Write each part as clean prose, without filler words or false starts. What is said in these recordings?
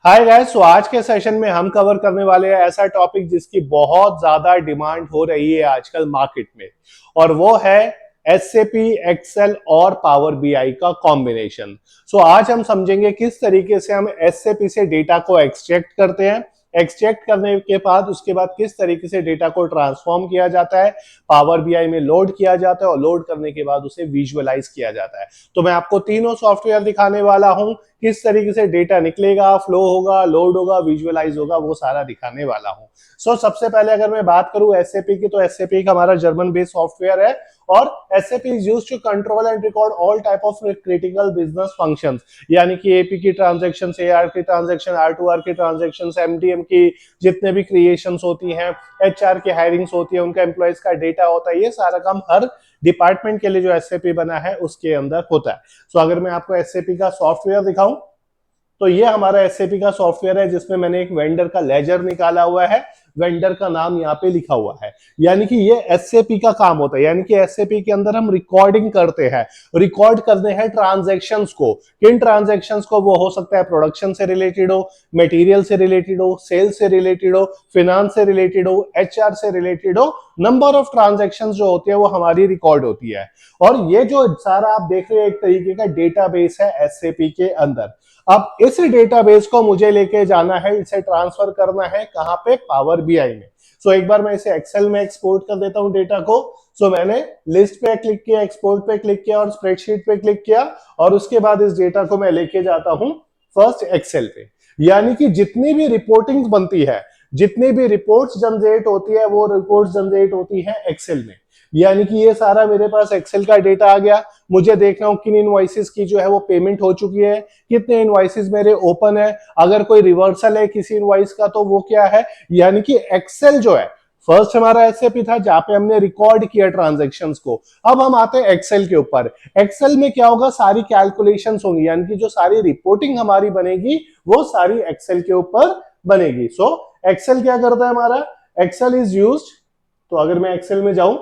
Hi guys, सो आज के session में हम कवर करने वाले हैं ऐसा टॉपिक जिसकी बहुत ज्यादा डिमांड हो रही है आजकल मार्केट में, और वो है एसएपी, एक्सेल और पावर बीआई का कॉम्बिनेशन। सो आज हम समझेंगे किस तरीके से हम एसएपी से डेटा को एक्सट्रैक्ट करते हैं, एक्सट्रैक्ट करने के बाद उसके बाद किस तरीके से डेटा को ट्रांसफॉर्म किया जाता है, पावर बीआई में लोड किया जाता है और लोड करने के बाद उसे विजुअलाइज किया जाता है। तो मैं आपको तीनों सॉफ्टवेयर दिखाने वाला हूं, किस तरीके से डेटा निकलेगा, फ्लो होगा, लोड होगा, विजुअलाइज होगा, वो सारा दिखाने वाला हूं। सबसे पहले अगर मैं बात करूं एसएपी की, तो एसएपी एक हमारा जर्मन बेस्ड सॉफ्टवेयर है और SAP is used to control and record all type of critical business functions, यानी कि एपी की ट्रांजैक्शन, एआर की ट्रांजैक्शन, आर2आर की ट्रांजैक्शन, एमडीएम की जितने भी क्रिएशंस होती हैं, एचआर की हायरिंग्स होती है, उनका एम्प्लॉयज का डेटा होता है, ये सारा काम हर डिपार्टमेंट के लिए जो एसएपी बना है उसके अंदर होता है। अगर मैं आपको एसएपी का सॉफ्टवेयर दिखाऊं, तो ये हमारा एसएपी का सॉफ्टवेयर है जिसमें मैंने एक वेंडर का लेजर निकाला हुआ है, वेंडर का नाम यहाँ पे लिखा हुआ है, यानी कि ये एसएपी का काम होता है। यानी कि एसएपी के अंदर हम रिकॉर्डिंग करते हैं, रिकॉर्ड करते हैं ट्रांजैक्शंस को। किन ट्रांजैक्शंस को? वो हो सकता है प्रोडक्शन से रिलेटेड हो, मटेरियल से रिलेटेड हो, सेल्स से रिलेटेड हो, फाइनेंस से रिलेटेड हो, एचआर से रिलेटेड हो, नंबर ऑफ ट्रांजैक्शंस जो होती है वो हमारी रिकॉर्ड होती है। और ये जो सारा आप देख रहे हैं एक तरीके का डेटाबेस है एसएपी के अंदर। अब इस डेटाबेस को मुझे लेके जाना है, इसे ट्रांसफर करना है कहां पे? पावर बीआई में। एक बार मैं इसे एक्सेल में एक्सपोर्ट कर देता हूं डेटा को। मैंने लिस्ट पे क्लिक किया, एक्सपोर्ट पे क्लिक किया और स्प्रेडशीट पे क्लिक किया, और उसके बाद इस डेटा को मैं लेके जाता हूं फर्स्ट एक्सेल पे। यानी कि जितनी भी रिपोर्टिंग बनती है, जितनी भी रिपोर्ट्स जनरेट होती है, वो रिपोर्ट्स जनरेट होती है एक्सेल में। यानी कि ये सारा मेरे पास एक्सेल का डेटा आ गया। मुझे देखना हो किन इनवॉइसेस की जो है वो पेमेंट हो चुकी है, कितने इनवॉइसेस मेरे ओपन है, अगर कोई रिवर्सल है किसी इनवॉइस का तो वो क्या है। यानी कि एक्सेल जो है, फर्स्ट हमारा एसएपी था जहां पे हमने रिकॉर्ड किया ट्रांजैक्शंस को। अब हम आते हैं एक्सेल के ऊपर। एक्सेल में क्या होगा? सारी कैलकुलेशंस होंगी, यानी कि जो सारी रिपोर्टिंग हमारी बनेगी वो सारी एक्सेल के ऊपर बनेगी। एक्सेल क्या करता है हमारा? एक्सेल इज यूज्ड, तो अगर मैं एक्सेल में जाऊं,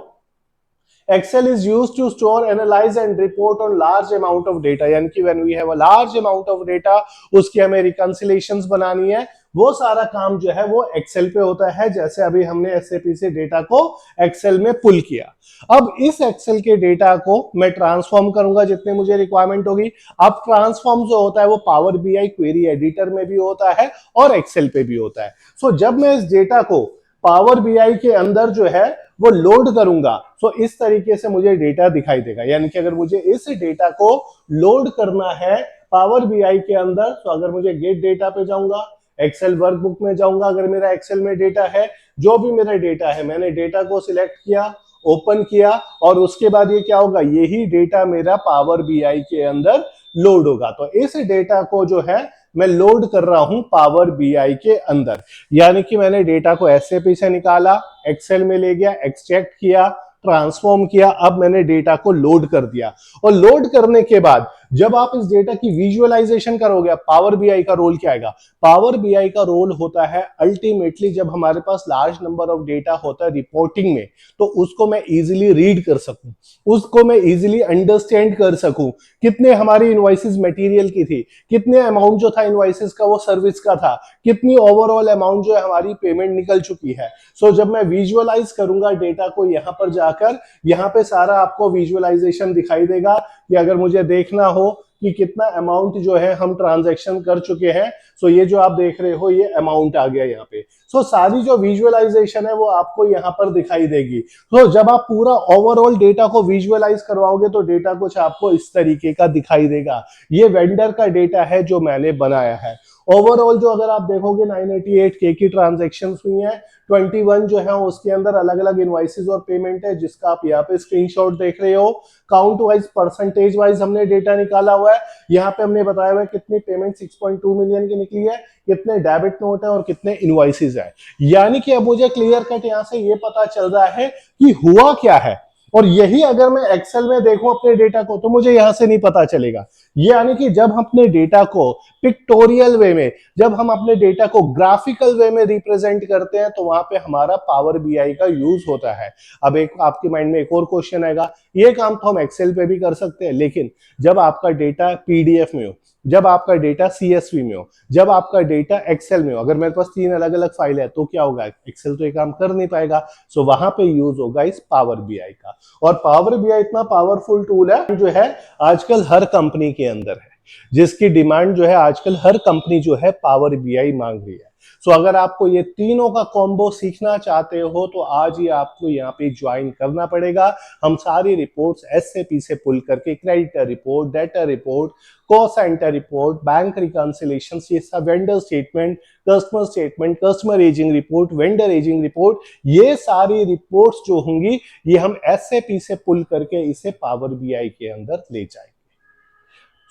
Excel is used to store, analyze and report on large amount of data, यानी कि when we have a large amount of data, उसकी हमें reconciliations बनानी है, वो सारा काम जो है वो Excel पे होता है। जैसे अभी हमने SAP से डेटा को Excel में पुल किया। अब इस Excel के डेटा को मैं ट्रांसफॉर्म करूंगा जितने मुझे रिक्वायरमेंट होगी। अब ट्रांसफॉर्म जो होता है वो पावर बीआई क्वेरी एडिटर में भी होता है और Excel पे भी होता है। जब मैं इस डेटा को पावर बीआई के अंदर जो है वो लोड करूंगा, इस तरीके से मुझे डेटा दिखाई देगा। यानी कि अगर मुझे इस डेटा को लोड करना है पावर बीआई के अंदर, तो अगर मुझे गेट डेटा पे जाऊंगा, एक्सेल वर्कबुक में जाऊंगा, अगर मेरा एक्सेल में डेटा है, जो भी मेरा डेटा है, मैंने डेटा को सिलेक्ट किया, ओपन किया, और उसके बाद ये क्या होगा? यही डेटा मेरा पावर बीआई के अंदर लोड होगा। तो इस डेटा को जो है मैं लोड कर रहा हूं पावर बीआई के अंदर। यानी कि मैंने डेटा को एसएपी से निकाला, एक्सेल में ले गया, एक्सट्रैक्ट किया, ट्रांसफॉर्म किया, अब मैंने डेटा को लोड कर दिया। और लोड करने के बाद जब आप इस डेटा की विजुअलाइजेशन करोगे, पावर बीआई का रोल क्या आएगा? पावर बीआई का रोल होता है अल्टीमेटली जब हमारे पास लार्ज नंबर ऑफ डेटा होता है रिपोर्टिंग में, तो उसको मैं इजीली रीड कर सकूं, उसको मैं इजीली अंडरस्टैंड कर सकूं। कितने हमारी इनवॉइसेस मटेरियल की थी, कितने अमाउंट जो था इनवॉइसेस का वो सर्विस का था, कितनी ओवरऑल अमाउंट जो है हमारी पेमेंट निकल चुकी है। जब मैं विजुअलाइज करूंगा डेटा को, यहां पर जाकर यहां पे सारा आपको विजुअलाइजेशन दिखाई देगा कि अगर मुझे देखना हो कि कितना अमाउंट जो है हम ट्रांजैक्शन कर चुके हैं, ये जो आप देख रहे हो ये अमाउंट आ गया यहाँ पे। सारी जो विजुअलाइजेशन है वो आपको यहाँ पर दिखाई देगी। जब आप पूरा ओवरऑल डेटा को विजुअलाइज करवाओगे तो डेटा कुछ आपको इस तरीके का दिखाई देगा। ये वेंडर का डेटा है जो मैंने बनाया है। ओवरऑल जो अगर आप देखोगे 988 के की ट्रांजैक्शन हुई है, 21 जो है उसके अंदर अलग अलग इनवॉइसेस और पेमेंट है, जिसका आप यहाँ पे स्क्रीनशॉट देख रहे हो। काउंट वाइज, परसेंटेज वाइज हमने डेटा निकाला हुआ है। यहाँ पे हमने बताया हुआ है कितनी पेमेंट 6.2 मिलियन की निकली है, कितने डेबिट नोट है और कितने इनवॉइसेस है। यानी कि अब मुझे क्लियर कट यहाँ से ये पता चल रहा है कि हुआ क्या है। और यही अगर मैं एक्सेल में देखूं अपने डेटा को, तो मुझे यहां से नहीं पता चलेगा। ये यानी कि जब हम अपने डेटा को पिक्टोरियल वे में, जब हम अपने डेटा को ग्राफिकल वे में रिप्रेजेंट करते हैं तो वहां पे हमारा पावर बीआई का यूज होता है। अब एक आपके माइंड में एक और क्वेश्चन आएगा, ये काम तो हम एक्सेल पे भी कर सकते हैं, लेकिन जब आपका डेटा पीडीएफ में हो, जब आपका डेटा सीएसवी में हो, जब आपका डेटा एक्सेल में हो, अगर मेरे पास 3 अलग अलग फाइल है तो क्या होगा, एक्सेल तो ये काम कर नहीं पाएगा। सो वहां पे यूज होगा इस पावर बीआई का। और पावर बीआई इतना पावरफुल टूल है जो है आजकल हर कंपनी के अंदर है, जिसकी डिमांड जो है आजकल हर कंपनी जो है पावर बीआई मांग रही है। सो अगर आपको ये तीनों का कॉम्बो सीखना चाहते हो तो आज ही आपको यहाँ पे ज्वाइन करना पड़ेगा। हम सारी रिपोर्ट्स एसएपी से पुल करके creditor report, data report, cost centre report, bank reconciliation, ये सब vendor statement, customer ageing report, vendor ageing report, ये सारी रिपोर्ट्स जो होंगी ये हम एसएपी से पुल करके इसे पावर बीआई के अंदर ले जाएंगे।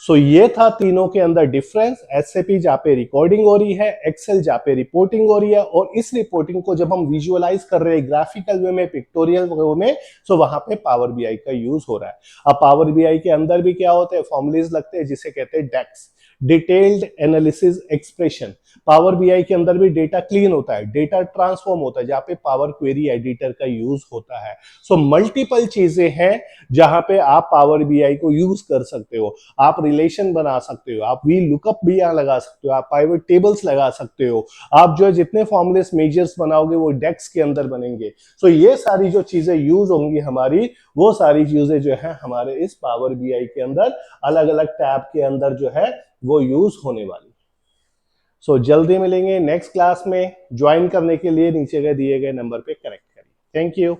सो ये था तीनों के अंदर डिफरेंस। एसएपी जहां पे रिकॉर्डिंग हो रही है, एक्सेल जहां पे रिपोर्टिंग हो रही है, और इस रिपोर्टिंग को जब हम विजुअलाइज कर रहे हैं ग्राफिकल वे में, पिक्टोरियल वे में, सो वहां पे पावर बीआई का यूज हो रहा है। अब पावर बीआई के अंदर भी क्या होते हैं, फॉर्मुलेज लगते हैं जिसे कहते हैं DAX, detailed analysis expression. Power BI के अंदर भी डेटा क्लीन होता है, डेटा ट्रांसफॉर्म होता है, जहां पे पावर क्वेरी एडिटर का यूज होता है। सो मल्टीपल चीजें हैं जहां पे आप पावर बीआई को यूज कर सकते हो। आप रिलेशन बना सकते हो, आप वी लुकअप भी यहाँ लगा सकते हो, आप पाइवट टेबल्स लगा सकते हो, आप जो है जितने फॉर्मुलेस मेजर्स बनाओगे वो डेक्स के अंदर बनेंगे। सो ये सारी जो चीजें यूज होंगी हमारी, वो सारी चीजें जो है हमारे इस पावर बीआई के अंदर अलग अलग टैब के अंदर जो है वो यूज होने वाली। सो जल्दी मिलेंगे नेक्स्ट क्लास में। ज्वाइन करने के लिए नीचे दिए गए नंबर पे कनेक्ट करिए। Thank you.